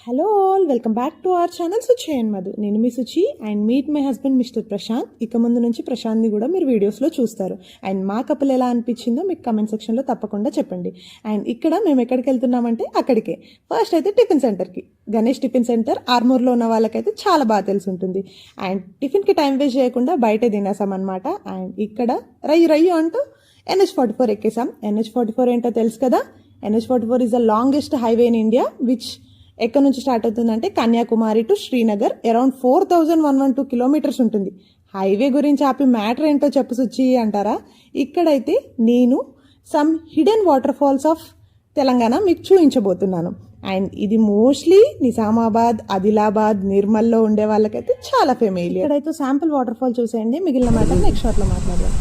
Hello all, welcome back to our channel Suchi and Madhu. నేను మీ Suchi and meet my husband mister Prashant. ఇక ముందు నుంచి ప్రశాంత్ని కూడా మీరు వీడియోస్లో చూస్తారు. అండ్ మా కపుల్ ఎలా అనిపించిందో మీకు కమెంట్ సెక్షన్లో తప్పకుండా చెప్పండి. అండ్ ఇక్కడ మేము ఎక్కడికి వెళ్తున్నామంటే అక్కడికే. ఫస్ట్ అయితే టిఫిన్ సెంటర్కి, గణేష్ టిఫిన్ సెంటర్ ఆర్మూర్లో ఉన్న వాళ్ళకైతే చాలా బాగా తెలిసి ఉంటుంది. అండ్ టిఫిన్కి టైం వేస్ట్ చేయకుండా బయటే తినేసామన్నమాట. అండ్ ఇక్కడ రయ్యు అంటూ NH44 ఎక్కేసాం. NH44 ఏంటో తెలుసు కదా. NH44 is the longest highway in India which ఎక్కడి నుంచి స్టార్ట్ అవుతుందంటే Kanyakumari to Srinagar around 4112 kilometres ఉంటుంది. హైవే గురించి ఆపి మ్యాటర్ ఏంటో చెప్పు సుచి అంటారా. ఇక్కడైతే నేను some hidden waterfalls of Telangana మీకు చూపించబోతున్నాను. అండ్ ఇది మోస్ట్లీ నిజామాబాద్, ఆదిలాబాద్, నిర్మల్లో ఉండే వాళ్ళకైతే చాలా ఫెమిలియర్. ఇక్కడైతే శాంపుల్ వాటర్ ఫాల్ చూసేయండి, మిగిలిన మ్యాటర్ నెక్స్ట్ షాట్లో మాట్లాడదాం.